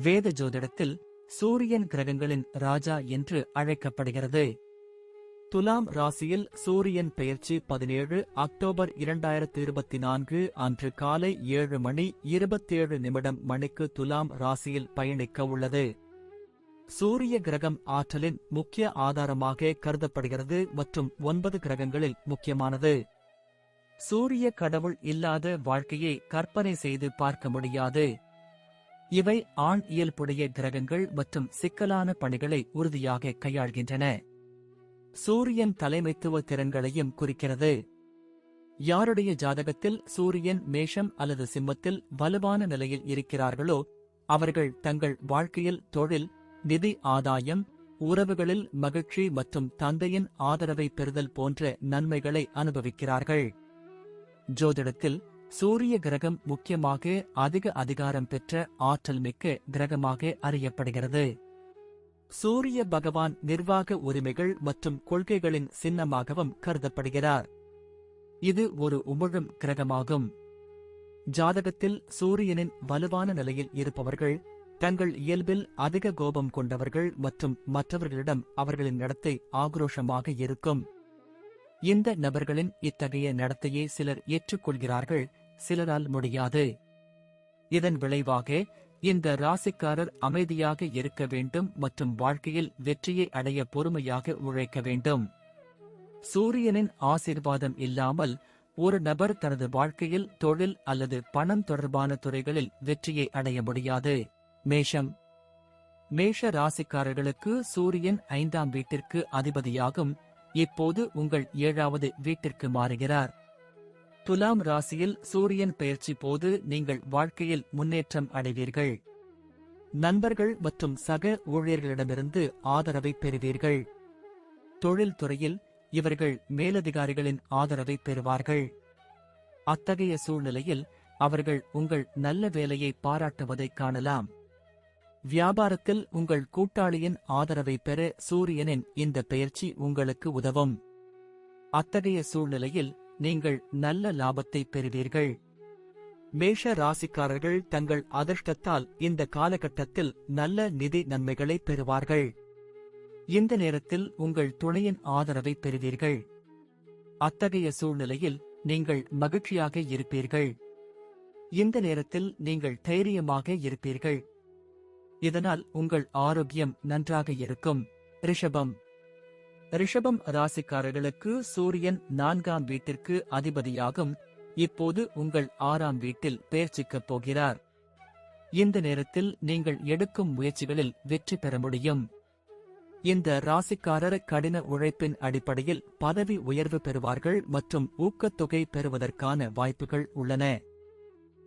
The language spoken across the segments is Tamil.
வேத ஜோதிடத்தில் சூரியன் கிரகங்களின் ராஜா என்று அழைக்கப்படுகிறது. துலாம் ராசியில் சூரியன் பெயர்ச்சி 17 அக்டோபர் 2024 அன்று காலை 7:27 மணிக்கு துலாம் ராசியில் பயணிக்க உள்ளது. சூரிய கிரகம் ஆற்றலின் முக்கிய ஆதாரமாக கருதப்படுகிறது மற்றும் 9 கிரகங்களில் முக்கியமானது. சூரிய கடவுள் இல்லாத வாழ்க்கையை கற்பனை செய்து பார்க்க முடியாது. இவை ஆண் இயல்புடைய கிரகங்கள் மற்றும் சிக்கலான பணிகளை உறுதியாக கையாள்கின்றன. சூரியன் தலைமைத்துவ திறன்களையும் குறிக்கிறது. யாருடைய ஜாதகத்தில் சூரியன் மேஷம் அல்லது சிம்மத்தில் வலுவான நிலையில் இருக்கிறார்களோ அவர்கள் தங்கள் வாழ்க்கையில் தொழில், நிதி ஆதாயம், உறவுகளில் மகிழ்ச்சி மற்றும் தந்தையின் ஆதரவை பெறுதல் போன்ற நன்மைகளை அனுபவிக்கிறார்கள். ஜோதிடத்தில் சூரிய கிரகம் முக்கியமாக அதிக அதிகாரம் பெற்ற ஆற்றல் மிக்க கிரகமாக அறியப்படுகிறது. சூரிய பகவான் நிர்வாக உரிமைகள் மற்றும் கொள்கைகளின் சின்னமாகவும் கருதப்படுகிறார். இது ஒரு உமிழும் கிரகமாகும். ஜாதகத்தில் சூரியனின் வலுவான நிலையில் இருப்பவர்கள் தங்கள் இயல்பில் அதிக கோபம் கொண்டவர்கள் மற்றும் மற்றவர்களிடம் அவர்களின் நடத்தை ஆக்ரோஷமாக இருக்கும். இந்த நபர்களின் இத்தகைய நடத்தையை சிலர் ஏற்றுக்கொள்கிறார்கள், சிலரால் முடியாது. இதன் விளைவாக இந்த ராசிக்காரர் அமைதியாக இருக்க வேண்டும் மற்றும் வாழ்க்கையில் வெற்றியை அடைய பொறுமையாக உழைக்க வேண்டும். சூரியனின் ஆசீர்வாதம் இல்லாமல் ஒரு நபர் தனது வாழ்க்கையில் தொழில் அல்லது பணம் தொடர்பான துறைகளில் வெற்றியை அடைய முடியாது. மேஷம். மேஷ ராசிக்காரர்களுக்கு சூரியன் 5ஆம் வீட்டிற்கு அதிபதியாகும். இப்போது உங்கள் 7வது வீட்டிற்கு மாறுகிறார். துலாம் ராசியில் சூரியன் பெயர்ச்சி போது நீங்கள் வாழ்க்கையில் முன்னேற்றம் அடைவீர்கள். நண்பர்கள் மற்றும் சக ஊழியர்களிடமிருந்து ஆதரவை பெறுவீர்கள். தொழில் துறையில் இவர்கள் மேலதிகாரிகளின் ஆதரவை பெறுவார்கள். அத்தகைய சூழ்நிலையில் அவர்கள் உங்கள் நல்ல வேலையை பாராட்டுவதைக் காணலாம். வியாபாரத்தில் உங்கள் கூட்டாளியின் ஆதரவை பெற சூரியனின் இந்த பெயர்ச்சி உங்களுக்கு உதவும். அத்தகைய சூழ்நிலையில் நீங்கள் நல்ல லாபத்தை பெறுவீர்கள். மேஷ ராசிக்காரர்கள் தங்கள் அதிர்ஷ்டத்தால் இந்த காலகட்டத்தில் நல்ல நிதி நன்மைகளை பெறுவார்கள். இந்த நேரத்தில் உங்கள் துணையின் ஆதரவை பெறுவீர்கள். அத்தகைய சூழ்நிலையில் நீங்கள் மகிழ்ச்சியாக இருப்பீர்கள். இந்த நேரத்தில் நீங்கள் தைரியமாக இருப்பீர்கள். இதனால் உங்கள் ஆரோக்கியம் நன்றாக இருக்கும். ரிஷபம். ரிஷபம் ராசிக்காரர்களுக்கு சூரியன் 4ஆம் வீட்டிற்கு அதிபதியாகும். இப்போது உங்கள் 6ஆம் வீட்டில் பெயர்ச்சிக்கப் போகிறார். இந்த நேரத்தில் நீங்கள் எடுக்கும் முயற்சிகளில் வெற்றி பெற முடியும். இந்த ராசிக்காரர் கடின உழைப்பின் அடிப்படையில் பதவி உயர்வு பெறுவார்கள் மற்றும் ஊக்கத்தொகை பெறுவதற்கான வாய்ப்புகள் உள்ளன.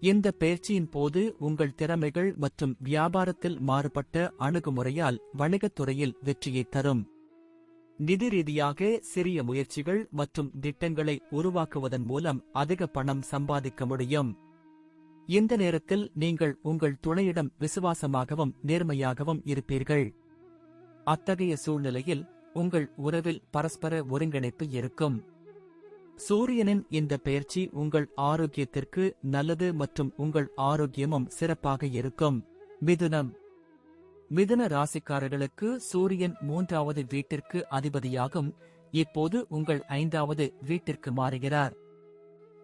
இந்த பெயர்ச்சியின் போது உங்கள் திறமைகள் மற்றும் வியாபாரத்தில் மாறுபட்ட அணுகுமுறையால் வணிகத்துறையில் வெற்றியை தரும். நிதி ரீதியாக சிறிய முயற்சிகள் மற்றும் திட்டங்களை உருவாக்குவதன் மூலம் அதிக பணம் சம்பாதிக்க முடியும். இந்த நேரத்தில் நீங்கள் உங்கள் துணையிடம் விசுவாசமாகவும் நேர்மையாகவும் இருப்பீர்கள். அத்தகைய சூழ்நிலையில் உங்கள் உறவில் பரஸ்பர ஒருங்கிணைப்பு இருக்கும். சூரியனின் இந்த பெயர்ச்சி உங்கள் ஆரோக்கியத்திற்கு நல்லது மற்றும் உங்கள் ஆரோக்கியமும் சிறப்பாக இருக்கும். மிதுனம். மிதுன ராசிக்காரர்களுக்கு சூரியன் 3வது வீட்டிற்கு அதிபதியாகும். இப்போது உங்கள் 5வது வீட்டிற்கு மாறுகிறார்.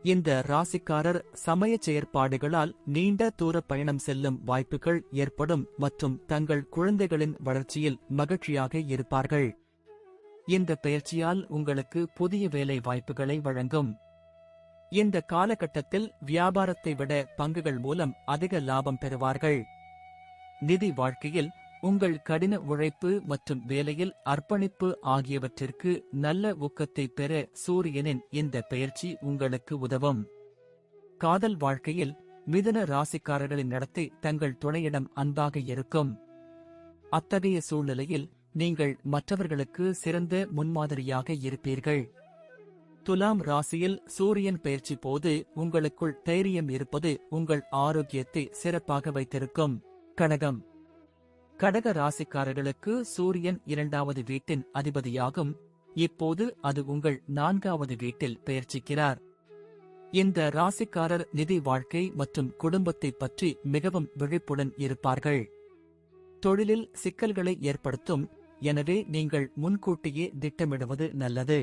இந்த ராசிக்காரர் சமய செயற்பாடுகளால் நீண்ட தூர பயணம் செல்லும் வாய்ப்புகள் ஏற்படும் மற்றும் தங்கள் குழந்தைகளின் வளர்ச்சியில் மகிழ்ச்சியாக இருப்பார்கள். இந்த பெயர்ச்சியால் உங்களுக்கு புதிய வேலை வாய்ப்புகளை வழங்கும். இந்த காலகட்டத்தில் வியாபாரத்தை விட பங்குகள் மூலம் அதிக லாபம் பெறுவார்கள். நிதி வாழ்க்கையில் உங்கள் கடின உழைப்பு மற்றும் வேலையில் அர்ப்பணிப்பு ஆகியவற்றிற்கு நல்ல ஊக்கத்தை பெற சூரியனின் இந்த பெயர்ச்சி உங்களுக்கு உதவும். காதல் வாழ்க்கையில் மிதுன ராசிக்காரர்களின் நடத்தை தங்கள் துணையிடம் அன்பாக இருக்கும். அத்தகைய சூழ்நிலையில் நீங்கள் மற்றவர்களுக்கு சிறந்த முன்மாதிரியாக இருப்பீர்கள். துலாம் ராசியில் சூரியன் பெயர்ச்சி போது உங்களுக்குள் தைரியம் இருப்பது உங்கள் ஆரோக்கியத்தை சிறப்பாக வைத்திருக்கும். கடகம். கடக ராசிக்காரர்களுக்கு சூரியன் 2வது வீட்டின் அதிபதியாகும். இப்போது அது உங்கள் 4வது வீட்டில் பெயர்ச்சிக்கிறார். இந்த ராசிக்காரர் நிதி வாழ்க்கை மற்றும் குடும்பத்தை பற்றி மிகவும் விழிப்புடன் இருப்பார்கள். தொழிலில் சிக்கல்களை ஏற்படுத்தும், எனவே நீங்கள் முன்கூட்டியே திட்டமிடுவது நல்லது.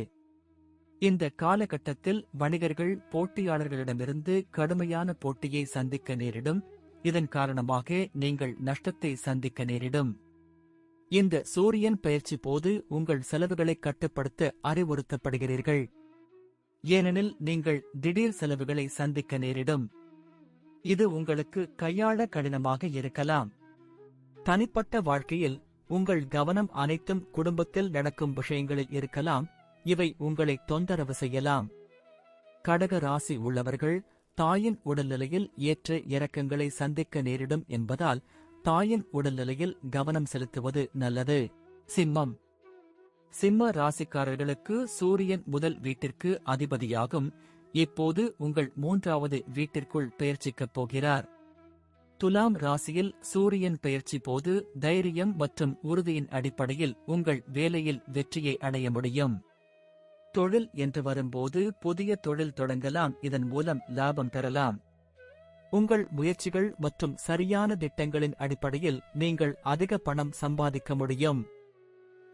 இந்த காலகட்டத்தில் வணிகர்கள் போட்டியாளர்களிடமிருந்து கடுமையான போட்டியை சந்திக்க நேரிடும், இதன் காரணமாக நீங்கள் நஷ்டத்தை சந்திக்க நேரிடும். இந்த சூரியன் பெயர்ச்சி போது உங்கள் செலவுகளை கட்டுப்படுத்த அறிவுறுத்தப்படுகிறீர்கள். ஏனெனில் நீங்கள் திடீர் செலவுகளை சந்திக்க நேரிடும். இது உங்களுக்கு கையாள கடினமாக இருக்கலாம். தனிப்பட்ட வாழ்க்கையில் உங்கள் கவனம் அனைத்தும் குடும்பத்தில் நடக்கும் விஷயங்களில் இருக்கலாம், இவை உங்களை தொந்தரவு செய்யலாம். கடக ராசி உள்ளவர்கள் தாயின் உடல்நிலையில் ஏற்ற இறக்கங்களை சந்திக்க நேரிடும் என்பதால் தாயின் உடல்நிலையில் கவனம் செலுத்துவது நல்லது. சிம்மம். சிம்ம ராசிக்காரர்களுக்கு சூரியன் முதல் வீட்டிற்கு அதிபதியாகும், இப்போது உங்கள் 3வது வீட்டிற்குள் பெயர்ச்சிக்கப் போகிறார். துலாம் ராசியில் சூரியன் பெயர்ச்சி போது தைரியம் மற்றும் உறுதியின் அடிப்படையில் உங்கள் வேலையில் வெற்றியை அடைய முடியும். தொழில் என்று வரும்போது புதிய தொழில் தொடங்கலாம், இதன் மூலம் லாபம் பெறலாம். உங்கள் முயற்சிகள் மற்றும் சரியான திட்டங்களின் அடிப்படையில் நீங்கள் அதிக பணம் சம்பாதிக்க முடியும்.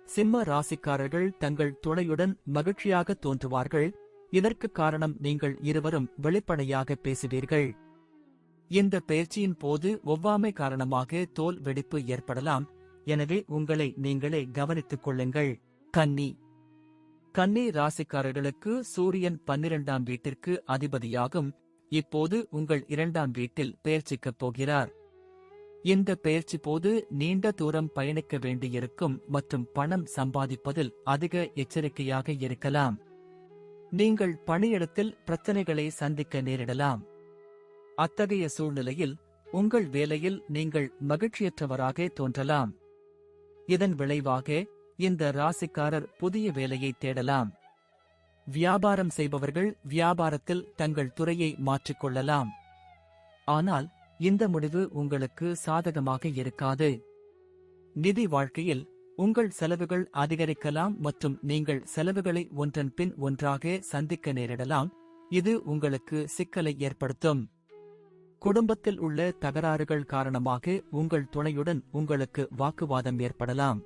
சிம்ம ராசிக்காரர்கள் தங்கள் துணையுடன் மகிழ்ச்சியாக தோன்றுவார்கள், இதற்கு காரணம் நீங்கள் இருவரும் வெளிப்படையாக பேசுவீர்கள். இந்த பெயர்ச்சியின் போது ஒவ்வாமை காரணமாக தோல் வெடிப்பு ஏற்படலாம், எனவே உங்களை நீங்களே கவனித்துக் கொள்ளுங்கள். கன்னி. கன்னி ராசிக்காரர்களுக்கு சூரியன் 12ஆம் வீட்டிற்கு அதிபதியாகும், இப்போது உங்கள் 2ஆம் வீட்டில் பெயர்ச்சிக்கப் போகிறார். இந்த பெயர்ச்சி போது நீண்ட தூரம் பயணிக்க வேண்டியிருக்கும் மற்றும் பணம் சம்பாதிப்பதில் அதிக எச்சரிக்கையாக இருக்கலாம். நீங்கள் பணியிடத்தில் பிரச்சனைகளை சந்திக்க நேரிடலாம். அத்தகைய சூழ்நிலையில் உங்கள் வேலையில் நீங்கள் மகிழ்ச்சியற்றவராக தோன்றலாம். இதன் விளைவாக இந்த ராசிக்காரர் புதிய வேலையை தேடலாம். வியாபாரம் செய்பவர்கள் வியாபாரத்தில் தங்கள் துறையை மாற்றிக்கொள்ளலாம். ஆனால் இந்த முடிவு உங்களுக்கு சாதகமாக இருக்காது. நிதி வாழ்க்கையில் உங்கள் செலவுகள் அதிகரிக்கலாம் மற்றும் நீங்கள் செலவுகளை ஒன்றன் பின் ஒன்றாக சந்திக்க நேரிடலாம், இது உங்களுக்கு சிக்கலை ஏற்படுத்தும். குடும்பத்தில் உள்ள தகராறுகள் காரணமாக உங்கள் துணையுடன் உங்களுக்கு வாக்குவாதம் ஏற்படலாம்.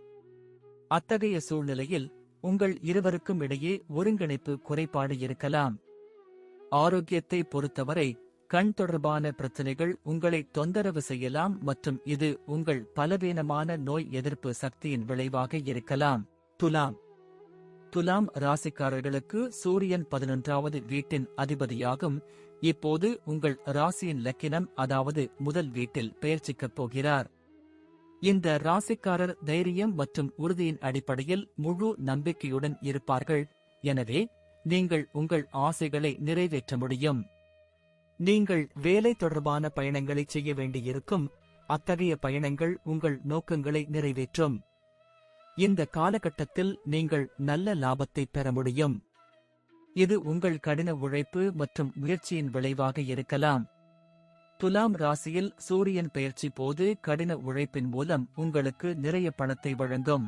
அத்தகைய சூழ்நிலையில் உங்கள் இருவருக்கும் இடையே ஒருங்கிணைப்பு குறைபாடு இருக்கலாம். ஆரோக்கியத்தை பொறுத்தவரை கண் தொடர்பான பிரச்சனைகள் உங்களை தொந்தரவு செய்யலாம் மற்றும் இது உங்கள் பலவீனமான நோய் எதிர்ப்பு சக்தியின் விளைவாக இருக்கலாம். துலாம். துலாம் ராசிக்காரர்களுக்கு சூரியன் 11வது வீட்டின் அதிபதியாகும், இப்போது உங்கள் ராசியின் லக்கினம் அதாவது முதல் வீட்டில் பெயர்ச்சிக்கப் போகிறார். இந்த ராசிக்காரர் தைரியம் மற்றும் உறுதியின் அடிப்படையில் முழு நம்பிக்கையுடன் இருப்பார்கள், எனவே நீங்கள் உங்கள் ஆசைகளை நிறைவேற்ற முடியும். நீங்கள் வேலை தொடர்பான பயணங்களை செய்ய வேண்டியிருக்கும், அத்தகைய பயணங்கள் உங்கள் நோக்கங்களை நிறைவேற்றும். இந்த காலகட்டத்தில் நீங்கள் நல்ல லாபத்தை பெற முடியும். இது உங்கள் கடின உழைப்பு மற்றும் முயற்சியின் விளைவாக இருக்கலாம். துலாம் ராசியில் சூரியன் பெயர்ச்சி போது கடின உழைப்பின் மூலம் உங்களுக்கு நிறைய பணத்தை வழங்கும்.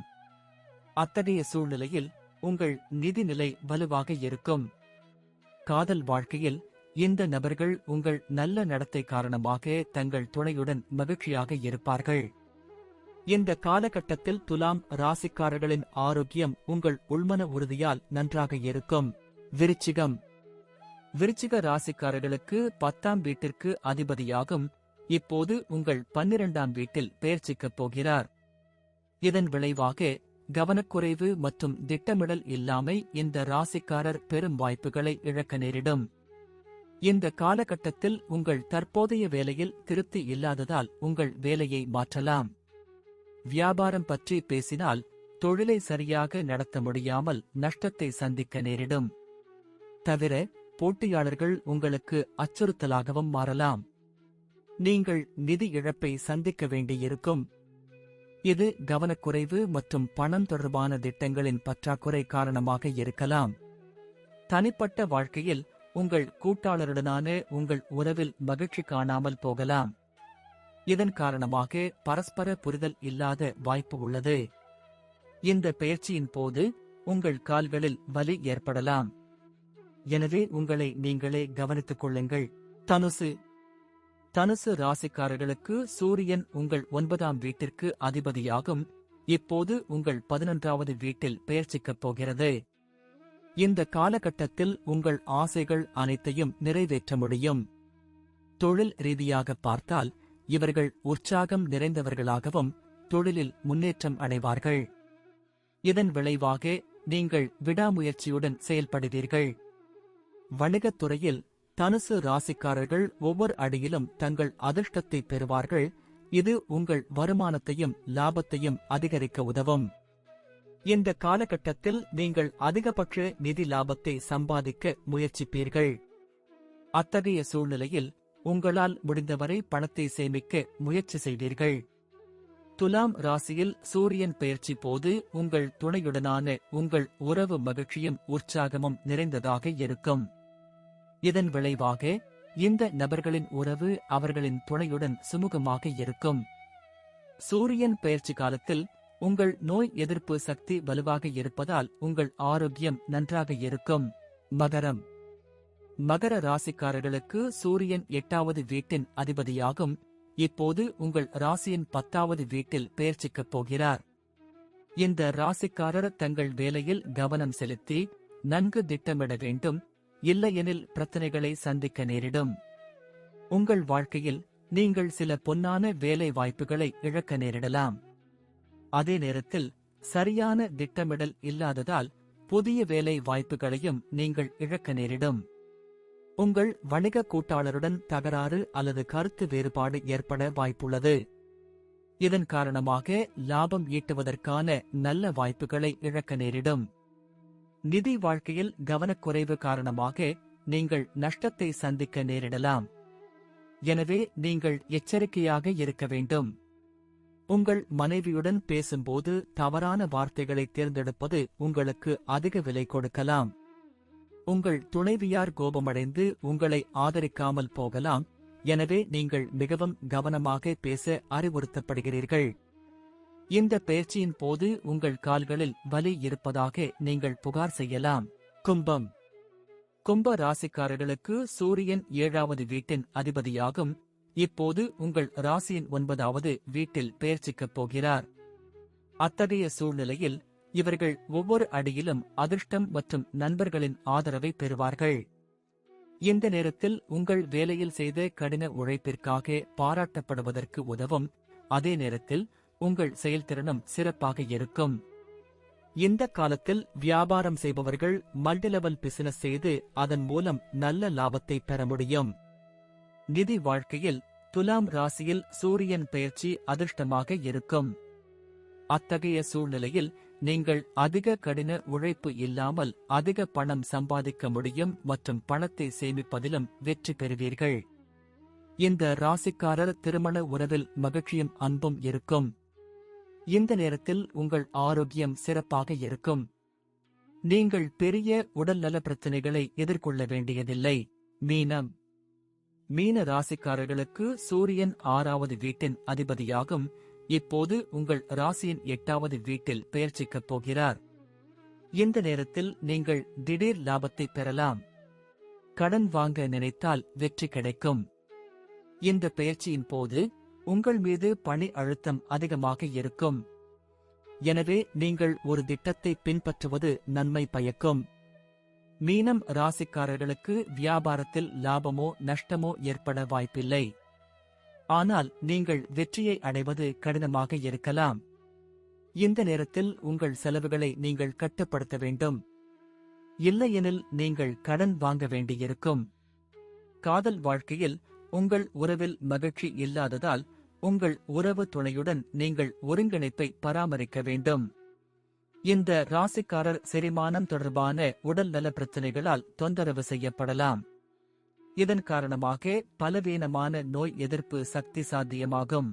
அத்தகைய சூழ்நிலையில் உங்கள் நிதிநிலை வலுவாக இருக்கும். காதல் வாழ்க்கையில் இந்த நபர்கள் உங்கள் நல்ல நடத்தை காரணமாக தங்கள் துணையுடன் மகிழ்ச்சியாக இருப்பார்கள். இந்த காலகட்டத்தில் துலாம் ராசிக்காரர்களின் ஆரோக்கியம் உங்கள் உள்மன உறுதியால் நன்றாக இருக்கும். விருச்சிகம். விருச்சிக ராசிக்காரர்களுக்கு 10ஆம் வீட்டிற்கு அதிபதியாகும், இப்போது உங்கள் 12ஆம் வீட்டில் பெயர்ச்சிக்கப் போகிறார். இதன் விளைவாக கவனக்குறைவு மற்றும் திட்டமிடல் இல்லாமை இந்த ராசிக்காரர் பெரும் வாய்ப்புகளை இழக்க நேரிடும். இந்த காலகட்டத்தில் உங்கள் தற்போதைய வேலையில் திருப்தி இல்லாததால் உங்கள் வேலையை மாற்றலாம். வியாபாரம் பற்றி பேசினால் தொழிலை சரியாக நடத்த முடியாமல் நஷ்டத்தை சந்திக்க நேரிடும். தவிர போட்டியாளர்கள் உங்களுக்கு அச்சுறுத்தலாகவும் மாறலாம். நீங்கள் நிதி இழப்பை சந்திக்க வேண்டியிருக்கும். இது கவனக்குறைவு மற்றும் பணம் தொடர்பான திட்டங்களின் பற்றாக்குறை காரணமாக இருக்கலாம். தனிப்பட்ட வாழ்க்கையில் உங்கள் கூட்டாளருடனான உங்கள் உறவில் மகிழ்ச்சி காணாமல் போகலாம். இதன் காரணமாக பரஸ்பர புரிதல் இல்லாத வாய்ப்பு உள்ளது. இந்த பெயர்ச்சியின் போது உங்கள் கால்களில் வலி ஏற்படலாம். எனவே உங்களை நீங்களே கவனித்துக் கொள்ளுங்கள். தனுசு. தனுசு ராசிக்காரர்களுக்கு சூரியன் உங்கள் 9ஆம் வீட்டிற்கு அதிபதியாகும். இப்போது உங்கள் 11வது வீட்டில் பெயர்ச்சிக்கப் போகிறது. இந்த காலகட்டத்தில் உங்கள் ஆசைகள் அனைத்தையும் நிறைவேற்ற முடியும். தொழில் ரீதியாக பார்த்தால் இவர்கள் உற்சாகம் நிறைந்தவர்களாகவும் தொழிலில் முன்னேற்றம் அடைவார்கள். இதன் விளைவாக நீங்கள் விடாமுயற்சியுடன் செயல்படுவீர்கள். வணிகத் துறையில் தனுசு ராசிக்காரர்கள் ஒவ்வொரு அடியிலும் தங்கள் அதிர்ஷ்டத்தை பெறுவார்கள். இது உங்கள் வருமானத்தையும் லாபத்தையும் அதிகரிக்க உதவும். இந்த காலகட்டத்தில் நீங்கள் அதிகபட்ச நிதி லாபத்தை சம்பாதிக்க முயற்சிப்பீர்கள். அத்தகைய சூழ்நிலையில் உங்களால் முடிந்தவரை பணத்தை சேமிக்க முயற்சி செய்வீர்கள். துலாம் ராசியில் சூரியன் பெயர்ச்சி போது உங்கள் துணையுடனான உங்கள் உறவு மகிழ்ச்சியும் உற்சாகமும் நிறைந்ததாக இருக்கும். இதன் விளைவாக இந்த நபர்களின் உறவு அவர்களின் துணையுடன் சுமூகமாக இருக்கும். சூரியன் பெயர்ச்சி காலத்தில் உங்கள் நோய் எதிர்ப்பு சக்தி வலுவாக இருப்பதால் உங்கள் ஆரோக்கியம் நன்றாக இருக்கும். மகரம். மகர ராசிக்காரர்களுக்கு சூரியன் 8வது வீட்டின் அதிபதியாகும். இப்போது உங்கள் ராசியின் 10வது வீட்டில் பெயர்ச்சிக்கப் போகிறார். இந்த ராசிக்காரர் தங்கள் வேலையில் கவனம் செலுத்தி நன்கு திட்டமிட வேண்டும். இல்லையெனில் பிரச்சனைகளை சந்திக்க நேரிடும். உங்கள் வாழ்க்கையில் நீங்கள் சில பொன்னான வேலை வாய்ப்புகளை இழக்க நேரிடலாம். அதே நேரத்தில் சரியான திட்டமிடல் இல்லாததால் புதிய வேலை வாய்ப்புகளையும் நீங்கள் இழக்க நேரிடும். உங்கள் வணிக கூட்டாளருடன் தகராறு அல்லது கருத்து வேறுபாடு ஏற்பட வாய்ப்புள்ளது. இதன் காரணமாக லாபம் ஈட்டுவதற்கான நல்ல வாய்ப்புகளை இழக்க நேரிடும். நிதி வாழ்க்கையில் கவனக்குறைவு காரணமாக நீங்கள் நஷ்டத்தை சந்திக்க நேரிடலாம். எனவே நீங்கள் எச்சரிக்கையாக இருக்க வேண்டும். உங்கள் மனைவியுடன் பேசும்போது தவறான வார்த்தைகளை தேர்ந்தெடுப்பது உங்களுக்கு அதிக விலை கொடுக்கலாம். உங்கள் துணைவியார் கோபமடைந்து உங்களை ஆதரிக்காமல் போகலாம். எனவே நீங்கள் மிகவும் கவனமாக பேச அறிவுறுத்தப்படுகிறீர்கள். இந்த பெயர்ச்சியின் போது உங்கள் கால்களில் வலி இருப்பதாக நீங்கள் புகார் செய்யலாம். கும்பம். கும்ப ராசிக்காரர்களுக்கு சூரியன் 7வது வீட்டின் அதிபதியாகும். இப்போது உங்கள் ராசியின் 9வது வீட்டில் பெயர்ச்சிக்கப் போகிறார். அத்தகைய சூழ்நிலையில் இவர்கள் ஒவ்வொரு அடியிலும் அதிர்ஷ்டம் மற்றும் நண்பர்களின் ஆதரவை பெறுவார்கள். இந்த நேரத்தில் உங்கள் வேலையில் செய்த கடின உழைப்பிற்காக பாராட்டப்படுவதற்கு உதவும். அதே நேரத்தில் உங்கள் செயல்திறனும் சிறப்பாக இருக்கும். இந்த காலத்தில் வியாபாரம் செய்பவர்கள் மல்டிலெவல் பிசினஸ் செய்து அதன் மூலம் நல்ல லாபத்தை பெற முடியும். நிதி வாழ்க்கையில் துலாம் ராசியில் சூரியன் பெயர்ச்சி அதிர்ஷ்டமாக இருக்கும். அத்தகைய சூழ்நிலையில் நீங்கள் அதிக கடின உழைப்பு இல்லாமல் அதிக பணம் சம்பாதிக்க முடியும் மற்றும் பணத்தை சேமிப்பதிலும் வெற்றி பெறுவீர்கள். இந்த ராசிக்காரர் திருமண உறவில் மகிழ்ச்சியும் அன்பும் இருக்கும். இந்த நேரத்தில் உங்கள் ஆரோக்கியம் சிறப்பாக இருக்கும். நீங்கள் பெரிய உடல்நல பிரச்சனைகளை எதிர்கொள்ள வேண்டியதில்லை. மீனம். மீன ராசிக்காரர்களுக்கு சூரியன் 6வது வீட்டின் அதிபதியாகும். இப்போது உங்கள் ராசியின் 8வது வீட்டில் பெயர்ச்சிக்கப் போகிறார். இந்த நேரத்தில் நீங்கள் திடீர் லாபத்தை பெறலாம். கடன் வாங்க நினைத்தால் வெற்றி கிடைக்கும். இந்த பெயர்ச்சியின் போது உங்கள் மீது பணி அழுத்தம் அதிகமாக இருக்கும். எனவே நீங்கள் ஒரு திட்டத்தை பின்பற்றுவது நன்மை பயக்கும். மீனம் ராசிக்காரர்களுக்கு வியாபாரத்தில் லாபமோ நஷ்டமோ ஏற்பட வாய்ப்பில்லை. ஆனால் நீங்கள் வெற்றியை அடைவது கடினமாக இருக்கலாம். இந்த நேரத்தில் உங்கள் செலவுகளை நீங்கள் கட்டுப்படுத்த வேண்டும். இல்லையெனில் நீங்கள் கடன் வாங்க வேண்டியிருக்கும். காதல் வாழ்க்கையில் உங்கள் உறவில் மகிழ்ச்சி இல்லாததால் உங்கள் உறவு துணையுடன் நீங்கள் ஒருங்கிணைப்பை பராமரிக்க வேண்டும். இந்த ராசிக்காரர் செரிமானம் தொடர்பான உடல் நல பிரச்சனைகளால் தொந்தரவு செய்யப்படலாம். இதன் காரணமாக பலவீனமான நோய் எதிர்ப்பு சக்தி சாத்தியமாகும்.